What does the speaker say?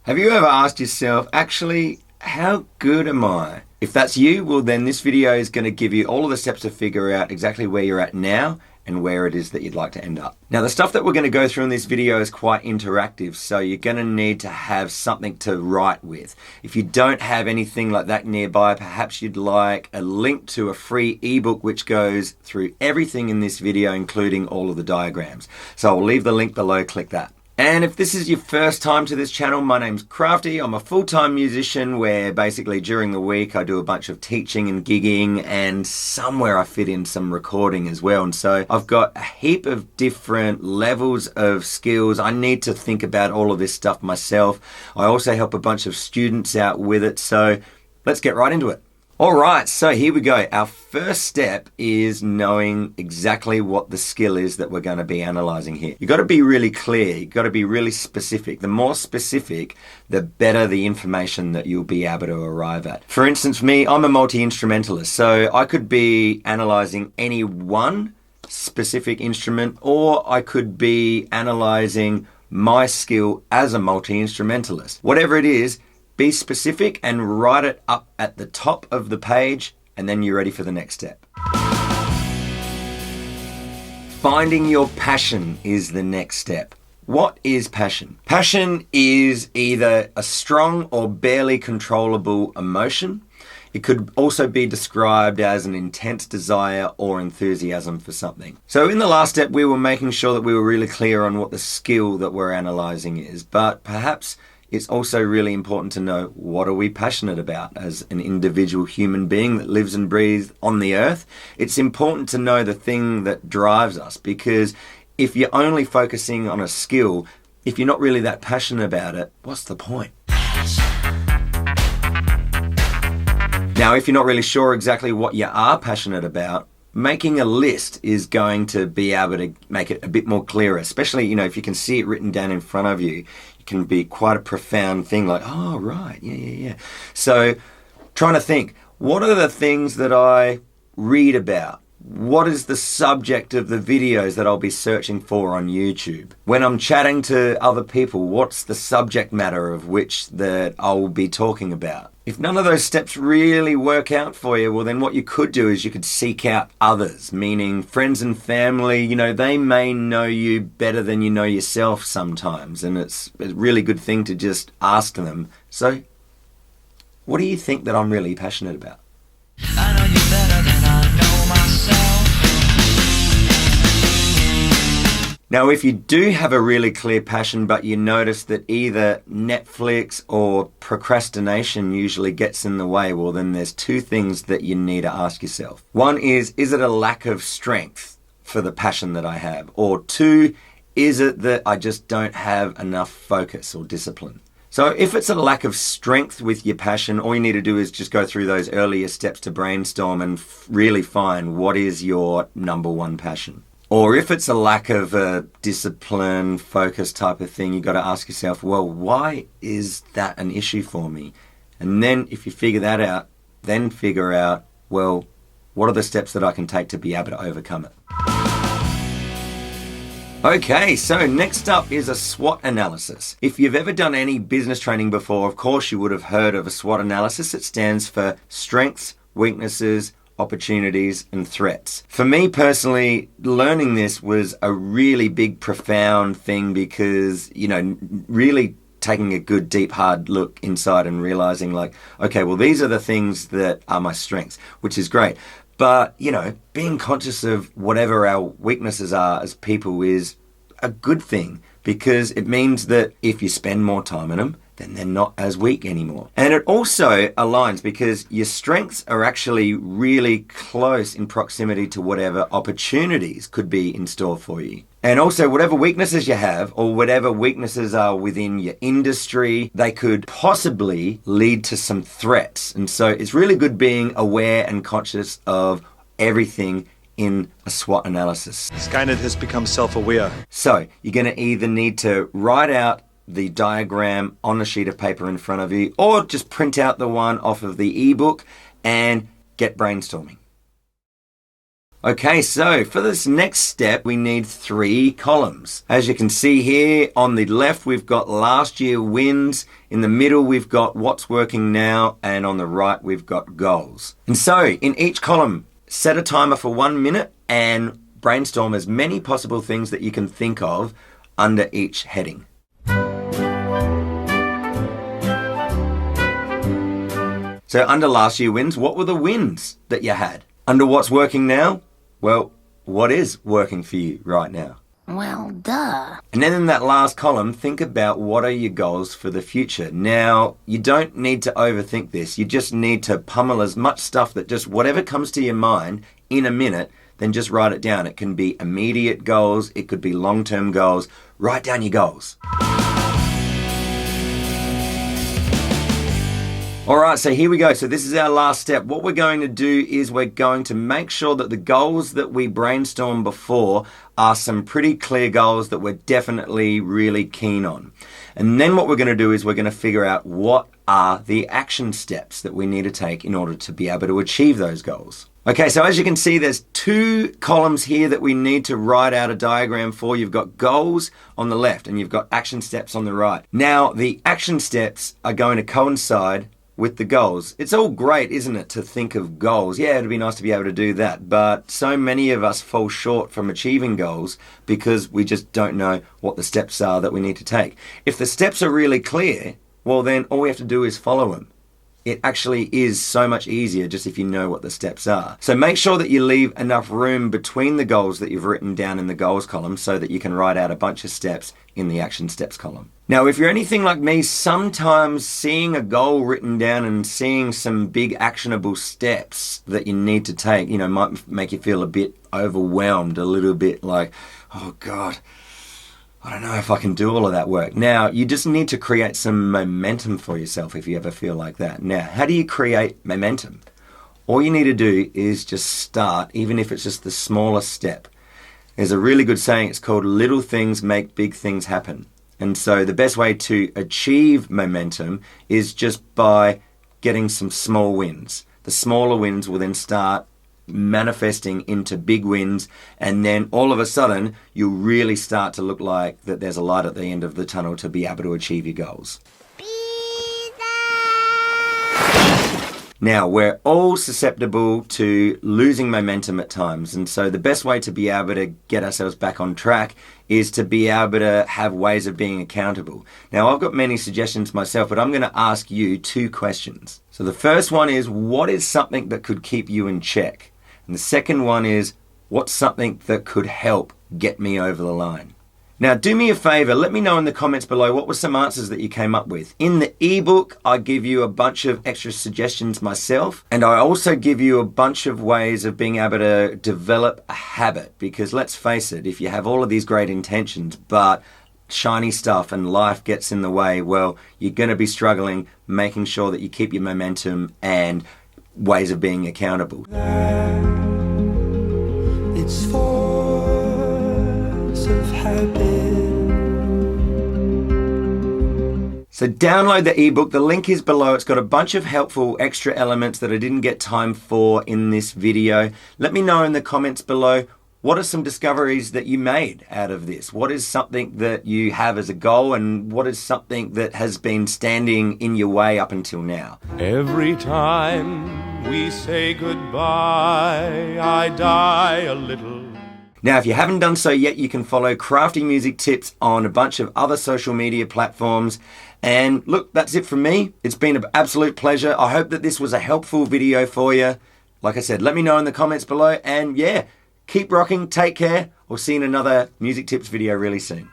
Have you ever asked yourself, actually, how good am I? If that's you, well then this video is going to give you all of the steps to figure out exactly where you're at now and where it is that you'd like to end up. Now the stuff that we're going to go through in this video is quite interactive, so you're going to need to have something to write with. If you don't have anything like that nearby, perhaps you'd like a link to a free ebook which goes through everything in this video, including all of the diagrams. So I'll leave the link below, click that. And if this is your first time to this channel, my name's Crafty. I'm a full-time musician where basically during the week I do a bunch of teaching and gigging, and somewhere I fit in some recording as well. And so I've got a heap of different levels of skills. I need to think about all of this stuff myself. I also help a bunch of students out with it. So let's get right into it. All right, so here we go. Our first step is knowing exactly what the skill is that we're going to be analyzing here. You've got to be really clear. You've got to be really specific. The more specific, the better the information that you'll be able to arrive at. For instance, for me, I'm a multi-instrumentalist, so I could be analyzing any one specific instrument, or I could be analyzing my skill as a multi-instrumentalist. Whatever it is, be specific and write it up at the top of the page, and then you're ready for the next step. Finding your passion is the next step. What is passion? Passion is either a strong or barely controllable emotion. It could also be described as an intense desire or enthusiasm for something. So in the last step, we were making sure that we were really clear on what the skill that we're analyzing is, but perhaps it's also really important to know, what are we passionate about as an individual human being that lives and breathes on the earth? It's important to know the thing that drives us, because if you're only focusing on a skill, if you're not really that passionate about it, what's the point? Now, if you're not really sure exactly what you are passionate about, making a list is going to be able to make it a bit more clearer, especially, if you can see it written down in front of you. Can be quite a profound thing, like, oh right, yeah. So trying to think, what are the things that I read about? What is the subject of the videos that I'll be searching for on YouTube? When I'm chatting to other people, what's the subject matter of which that I'll be talking about? If none of those steps really work out for you, well then what you could do is you could seek out others, meaning friends and family. They may know you better than you know yourself sometimes, and it's a really good thing to just ask them, so what do you think that I'm really passionate about? I know you better than I know myself. Now, if you do have a really clear passion, but you notice that either Netflix or procrastination usually gets in the way, well, then there's two things that you need to ask yourself. One is it a lack of strength for the passion that I have? Or two, is it that I just don't have enough focus or discipline? So if it's a lack of strength with your passion, all you need to do is just go through those earlier steps to brainstorm and really find what is your number one passion. Or if it's a lack of a discipline, focus type of thing, you've got to ask yourself, well, why is that an issue for me? And then if you figure that out, then figure out, well, what are the steps that I can take to be able to overcome it? Okay, so next up is a SWOT analysis. If you've ever done any business training before, of course you would have heard of a SWOT analysis. It stands for strengths, weaknesses, opportunities and threats. For me personally, learning this was a really big, profound thing because, really taking a good, deep, hard look inside and realizing like, okay, well, these are the things that are my strengths, which is great. But, being conscious of whatever our weaknesses are as people is a good thing, because it means that if you spend more time on them, then they're not as weak anymore. And it also aligns because your strengths are actually really close in proximity to whatever opportunities could be in store for you. And also whatever weaknesses you have or whatever weaknesses are within your industry, they could possibly lead to some threats. And so it's really good being aware and conscious of everything in a SWOT analysis. Skynet has become self-aware. So you're going to either need to write out the diagram on a sheet of paper in front of you, or just print out the one off of the ebook and get brainstorming. Okay, so for this next step, we need 3 columns. As you can see here, on the left, we've got last year wins. In the middle, we've got what's working now. And on the right, we've got goals. And so in each column, set a timer for 1 minute and brainstorm as many possible things that you can think of under each heading. So under last year wins, what were the wins that you had? Under what's working now? Well, what is working for you right now? Well, duh. And then in that last column, think about what are your goals for the future. Now, you don't need to overthink this. You just need to pummel as much stuff that just whatever comes to your mind in a minute, then just write it down. It can be immediate goals. It could be long-term goals. Write down your goals. All right, so here we go. So this is our last step. What we're going to do is we're going to make sure that the goals that we brainstormed before are some pretty clear goals that we're definitely really keen on. And then what we're going to do is we're going to figure out what are the action steps that we need to take in order to be able to achieve those goals. Okay, so as you can see, there's 2 columns here that we need to write out a diagram for. You've got goals on the left and you've got action steps on the right. Now, the action steps are going to coincide with the goals. It's all great, isn't it, to think of goals? Yeah, it'd be nice to be able to do that. But so many of us fall short from achieving goals because we just don't know what the steps are that we need to take. If the steps are really clear, well then all we have to do is follow them. It actually is so much easier just if you know what the steps are. So make sure that you leave enough room between the goals that you've written down in the goals column so that you can write out a bunch of steps in the action steps column. Now, if you're anything like me, sometimes seeing a goal written down and seeing some big actionable steps that you need to take, might make you feel a bit overwhelmed, a little bit like, oh God, I don't know if I can do all of that work. Now, you just need to create some momentum for yourself if you ever feel like that. Now, how do you create momentum? All you need to do is just start, even if it's just the smallest step. There's a really good saying, it's called little things make big things happen. And so the best way to achieve momentum is just by getting some small wins. The smaller wins will then start manifesting into big wins, and then all of a sudden you'll really start to look like that there's a light at the end of the tunnel to be able to achieve your goals. Now, we're all susceptible to losing momentum at times, and so the best way to be able to get ourselves back on track is to be able to have ways of being accountable. Now, I've got many suggestions myself, but I'm going to ask you 2 questions. So the first one is, what is something that could keep you in check? And the second one is, what's something that could help get me over the line? Now, do me a favor, let me know in the comments below what were some answers that you came up with. In the ebook, I give you a bunch of extra suggestions myself, and I also give you a bunch of ways of being able to develop a habit, because let's face it, if you have all of these great intentions, but shiny stuff and life gets in the way, well, you're going to be struggling making sure that you keep your momentum and ways of being accountable. It's force of habit. So download the ebook. The link is below. It's got a bunch of helpful extra elements that I didn't get time for in this video. Let me know in the comments below, what are some discoveries that you made out of this? What is something that you have as a goal, and what is something that has been standing in your way up until now? Every time we say goodbye, I die a little. Now, if you haven't done so yet, you can follow Crafty Music Tips on a bunch of other social media platforms. And look, that's it from me. It's been an absolute pleasure. I hope that this was a helpful video for you. Like I said, let me know in the comments below. And yeah, keep rocking, take care. We'll see you in another music tips video really soon.